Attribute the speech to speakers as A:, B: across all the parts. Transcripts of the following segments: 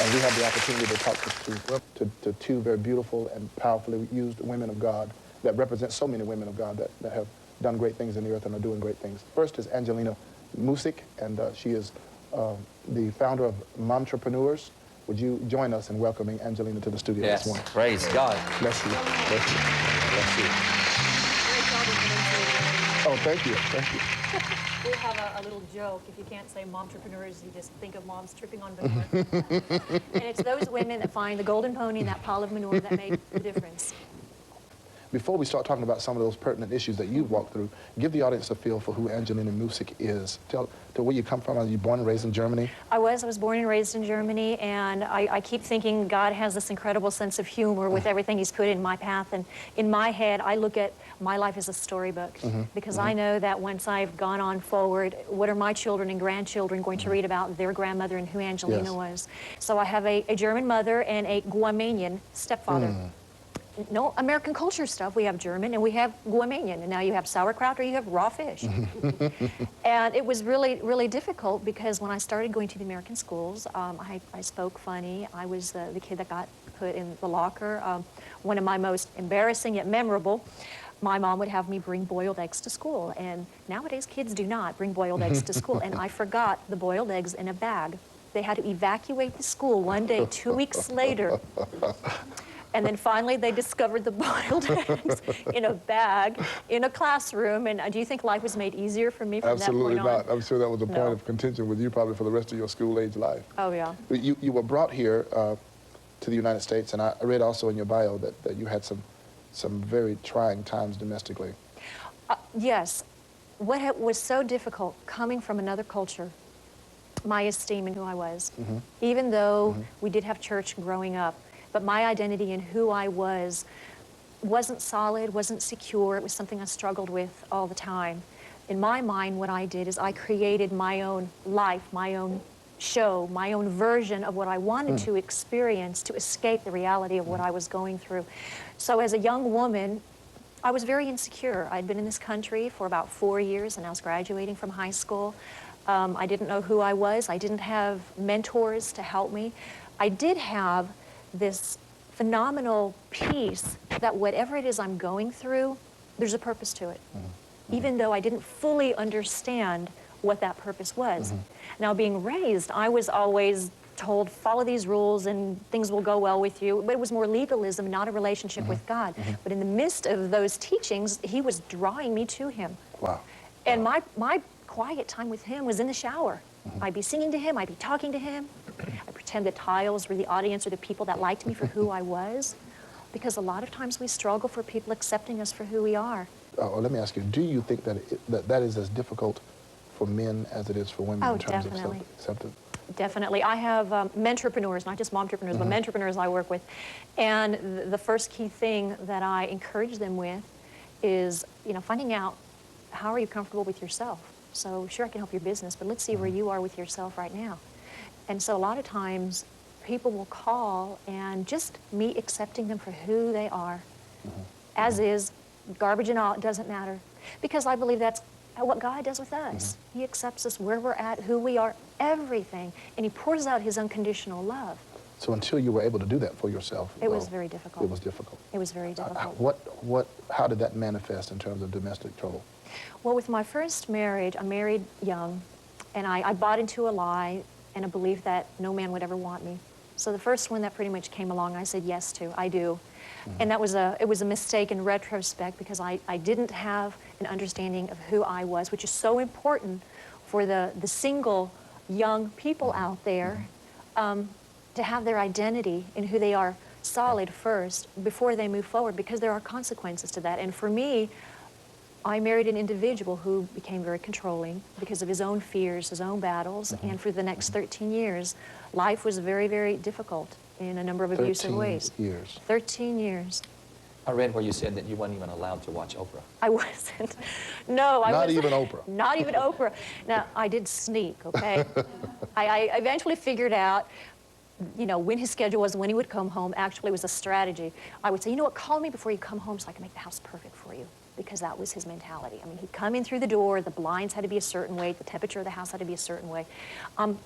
A: And we have the opportunity to talk to two very beautiful and powerfully used women of God that represent so many women of God that have done great things in the earth and are doing great things. First is Angelina Musik, and she is the founder of Momtrepreneurs. Would you join us in welcoming Angelina to the studio this morning?
B: Yes, praise God.
A: Bless you. Bless you. Bless you. Oh, thank you. Thank you.
C: We have a little joke. If you can't say momtrepreneurs, you just think of moms tripping on manure. And it's those women that find the golden pony in that pile of manure that make the difference.
A: Before we start talking about some of those pertinent issues that you've walked through, give the audience a feel for who Angelina Musik is. Tell where you come from. Are you born and raised in Germany?
C: I was born and raised in Germany, and I keep thinking God has this incredible sense of humor with everything He's put in my path. And in my head, I look at my life as a storybook, because I know that once I've gone on forward, what are my children and grandchildren going to read about their grandmother and who Angelina was? So I have a German mother and a Guamanian stepfather. No American culture stuff. We have German and we have Guamanian, and now you have sauerkraut or you have raw fish. And it was really, really difficult because when I started going to the American schools, I spoke funny. I was the kid that got put in the locker. One of my most embarrassing yet memorable, my mom would have me bring boiled eggs to school, and nowadays kids do not bring boiled eggs to school, and I forgot the boiled eggs in a bag. They had to evacuate the school one day, 2 weeks later. And then finally they discovered the boiled eggs in a bag in a classroom. And do you think life was made easier for me from that point on?
A: Absolutely not. I'm sure that was a point of contention with you probably for the rest of your school-age life.
C: Oh, yeah.
A: You were brought here to the United States, and I read also in your bio that you had some very trying times domestically.
C: Yes. What was so difficult coming from another culture, my esteem in who I was, even though we did have church growing up, but my identity and who I wasn't solid, wasn't secure. It was something I struggled with all the time. In my mind, what I did is I created my own life, my own show, my own version of what I wanted to experience to escape the reality of what I was going through. So as a young woman, I was very insecure. I'd been in this country for about 4 years, and I was graduating from high school. I didn't know who I was. I didn't have mentors to help me. I did have this phenomenal peace that whatever it is I'm going through, there's a purpose to it, even though I didn't fully understand what that purpose was. Now, being raised, I was always told, follow these rules and things will go well with you. But it was more legalism, not a relationship with God. But in the midst of those teachings, He was drawing me to Him.
A: Wow.
C: And my quiet time with Him was in the shower. I'd be singing to Him, I'd be talking to Him. I pretend the tiles were the audience or the people that liked me for who I was. Because a lot of times we struggle for people accepting us for who we are.
A: Oh, let me ask you, do you think that that is as difficult for men as it is for women in terms of acceptance?
C: Definitely. I have mentrepreneurs, not just momtrepreneurs, but mentrepreneurs I work with. And the first key thing that I encourage them with is, finding out, how are you comfortable with yourself? So sure, I can help your business, but let's see where you are with yourself right now. And so a lot of times people will call, and just me accepting them for who they are, as is, garbage and all, it doesn't matter. Because I believe that's what God does with us. He accepts us where we're at, who we are, everything, and He pours out His unconditional love.
A: So until you were able to do that for yourself,
C: it was very difficult.
A: It was difficult.
C: It was very difficult.
A: How did that manifest in terms of domestic trouble?
C: Well, with my first marriage, I married young, and I bought into a lie and a belief that no man would ever want me. So the first one that pretty much came along, I said yes to, I do. And it was a mistake in retrospect, because I didn't have an understanding of who I was, which is so important for the single young people out there, to have their identity in who they are solid first before they move forward, because there are consequences to that. And for me, I married an individual who became very controlling because of his own fears, his own battles, and for the next 13 years, life was very, very difficult in a number of abusive ways.
A: 13 years.
C: 13 years.
B: I read where you said that you weren't even allowed to watch Oprah.
C: I wasn't. No, I wasn't.
A: Not even Oprah.
C: Not even Oprah. Now, I did sneak, okay? I eventually figured out, when his schedule was, when he would come home. Actually, it was a strategy. I would say, you know what, call me before you come home so I can make the house perfect for you. because that was his mentality. I mean, he'd come in through the door, the blinds had to be a certain way, the temperature of the house had to be a certain way.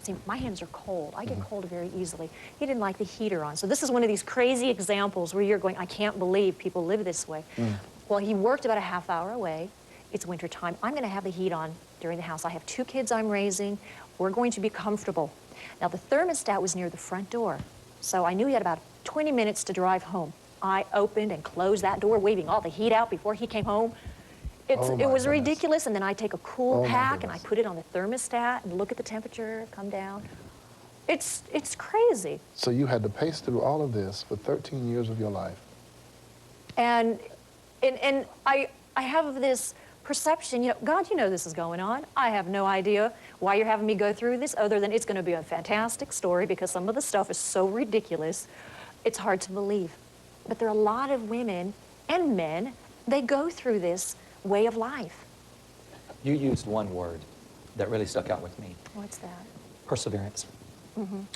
C: See, my hands are cold. I get cold very easily. He didn't like the heater on. So this is one of these crazy examples where you're going, I can't believe people live this way. Well, he worked about a half hour away. It's winter time. I'm going to have the heat on during the house. I have 2 kids I'm raising. We're going to be comfortable. Now, the thermostat was near the front door, so I knew he had about 20 minutes to drive home. I opened and closed that door, waving all the heat out before he came home. It was ridiculous, and then I take a cool pack and I put it on the thermostat and look at the temperature, come down. It's crazy.
A: So you had to pace through all of this for 13 years of your life.
C: And I have this perception, you know, God, you know this is going on. I have no idea why you're having me go through this, other than it's going to be a fantastic story because some of the stuff is so ridiculous, it's hard to believe. But there are a lot of women and men, they go through this way of life.
B: You used one word that really stuck out with me.
C: What's that?
B: Perseverance.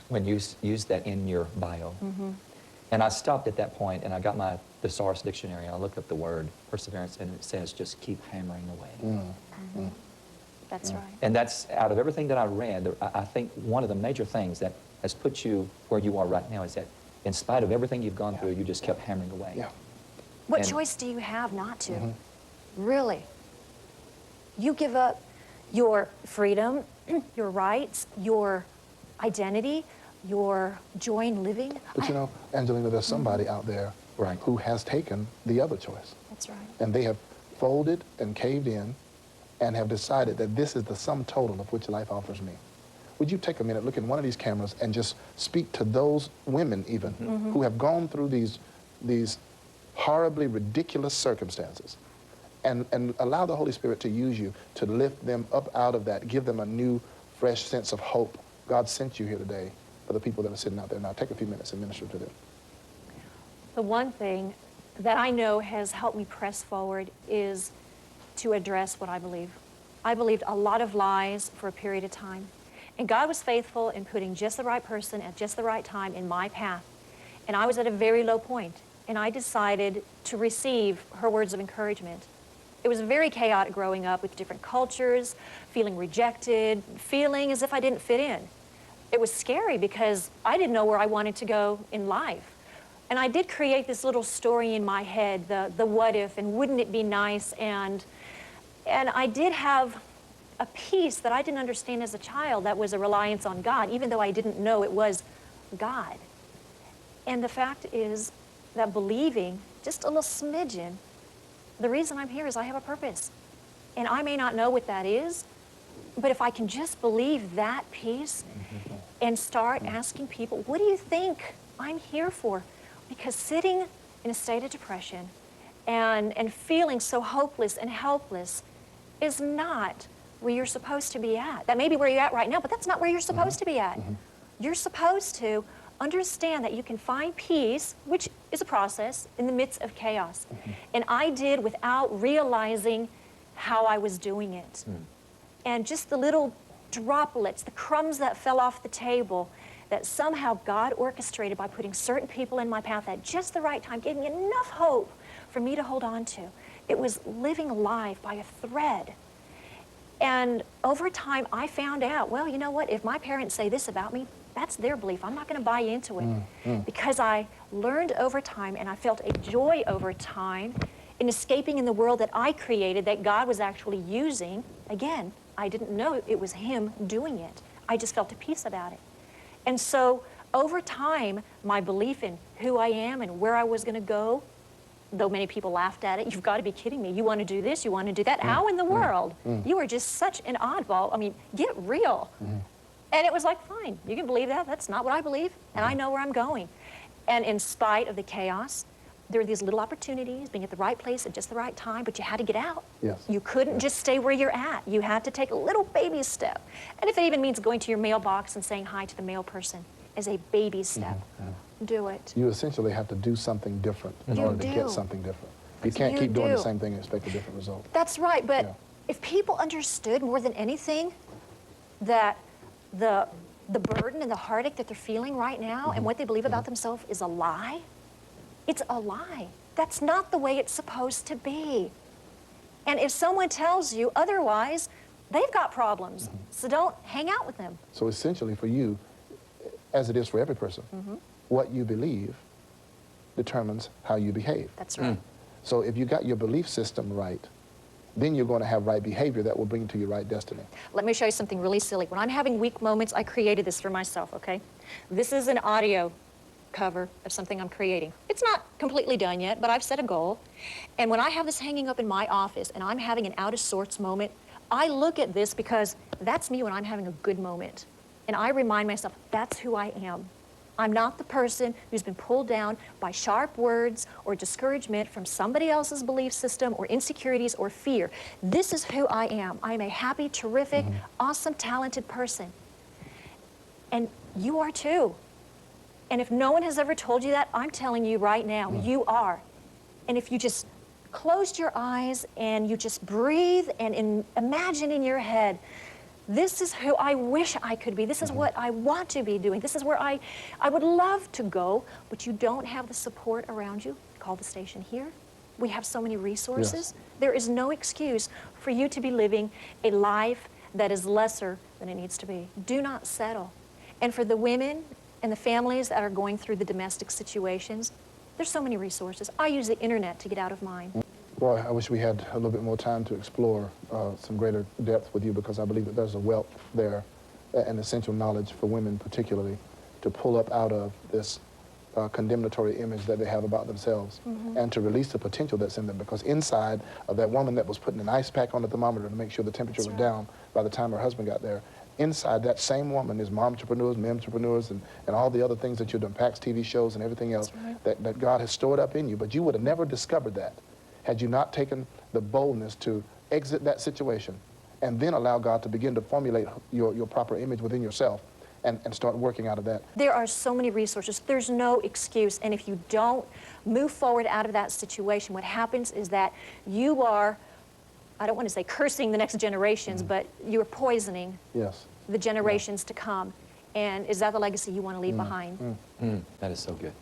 B: When you used that in your bio. And I stopped at that point and I got my thesaurus dictionary and I looked up the word perseverance, and it says just keep hammering away.
C: That's right.
B: And that's, out of everything that I read, I think one of the major things that has put you where you are right now is that in spite of everything you've gone through, you just kept hammering away.
A: Yeah.
C: What
B: And-
C: choice do you have not to? Really? You give up your freedom, your rights, your identity, your joy in living.
A: But you know, Angelina, there's somebody out there
B: Right.
A: who has taken the other choice.
C: That's right.
A: And they have folded and caved in and have decided that this is the sum total of which life offers me. Would you take a minute, look in one of these cameras, and just speak to those women even who have gone through these horribly ridiculous circumstances, and allow the Holy Spirit to use you to lift them up out of that, give them a new, fresh sense of hope. God sent you here today for the people that are sitting out there now. Take a few minutes and minister to them.
C: The one thing that I know has helped me press forward is to address what I believe. I believed a lot of lies for a period of time. And God was faithful in putting just the right person at just the right time in my path. And I was at a very low point. And I decided to receive her words of encouragement. It was very chaotic growing up with different cultures, feeling rejected, feeling as if I didn't fit in. It was scary because I didn't know where I wanted to go in life. And I did create this little story in my head, the what if, and wouldn't it be nice, and I did have a peace that I didn't understand as a child that was a reliance on God, even though I didn't know it was God. And the fact is that believing just a little smidgen, the reason I'm here is I have a purpose. And I may not know what that is, but if I can just believe that piece and start asking people, what do you think I'm here for? Because sitting in a state of depression and feeling so hopeless and helpless is not where you're supposed to be at. That may be where you're at right now, but that's not where you're supposed to be at. You're supposed to understand that you can find peace, which is a process, in the midst of chaos. And I did without realizing how I was doing it. And just the little droplets, the crumbs that fell off the table, that somehow God orchestrated by putting certain people in my path at just the right time, gave me enough hope for me to hold on to. It was living life by a thread. And over time, I found out, well, you know what? If my parents say this about me, that's their belief. I'm not going to buy into it. Because I learned over time, and I felt a joy over time in escaping in the world that I created, that God was actually using. Again, I didn't know it was Him doing it. I just felt a peace about it. And so over time, my belief in who I am and where I was going to go, though many people laughed at it, you've got to be kidding me. You want to do this, you want to do that. How in the world? You are just such an oddball. I mean, get real. And it was like, fine, you can believe that. That's not what I believe, and I know where I'm going. And in spite of the chaos, there were these little opportunities, being at the right place at just the right time, but you had to get out.
A: Yes.
C: You couldn't just stay where you're at. You had to take a little baby step. And if it even means going to your mailbox and saying hi to the mail person as a baby step, do it.
A: You essentially have to do something different in order to get something different. You can't keep doing the same thing and expect a different result.
C: That's right, but if people understood more than anything that the burden and the heartache that they're feeling right now and what they believe about themselves is a lie, it's a lie. That's not the way it's supposed to be. And if someone tells you otherwise, they've got problems. So don't hang out with them.
A: So essentially for you, as it is for every person, what you believe determines how you behave.
C: That's right.
A: So if you got your belief system right, then you're going to have right behavior that will bring you to your right destiny.
C: Let me show you something really silly. When I'm having weak moments, I created this for myself, okay? This is an audio cover of something I'm creating. It's not completely done yet, but I've set a goal. And when I have this hanging up in my office and I'm having an out of sorts moment, I look at this because that's me when I'm having a good moment. And I remind myself, that's who I am. I'm not the person who's been pulled down by sharp words or discouragement from somebody else's belief system or insecurities or fear. This is who I am. I'm a happy, terrific, awesome, talented person. And you are too. And if no one has ever told you that, I'm telling you right now, you are. And if you just closed your eyes and you just breathe and imagine in your head, this is who I wish I could be. This is what I want to be doing. This is where I would love to go, but you don't have the support around you. Call the station here. We have so many resources.
A: Yes.
C: There is no excuse for you to be living a life that is lesser than it needs to be. Do not settle. And for the women and the families that are going through the domestic situations, there's so many resources. I use the internet to get out of mine.
A: Boy, I wish we had a little bit more time to explore some greater depth with you, because I believe that there's a wealth there and essential knowledge for women particularly to pull up out of this condemnatory image that they have about themselves and to release the potential that's in them, because inside of that woman that was putting an ice pack on the thermometer to make sure the temperature was down by the time her husband got there, inside that same woman is momtrepreneurs, memtrepreneurs, and all the other things that you've done, PAX TV shows and everything else that God has stored up in you. But you would have never discovered that had you not taken the boldness to exit that situation and then allow God to begin to formulate your proper image within yourself and start working out of that.
C: There are so many resources. There's no excuse. And if you don't move forward out of that situation, what happens is that you are, I don't want to say cursing the next generations, but you're poisoning the generations to come. And is that the legacy you want to leave behind?
B: That is so good.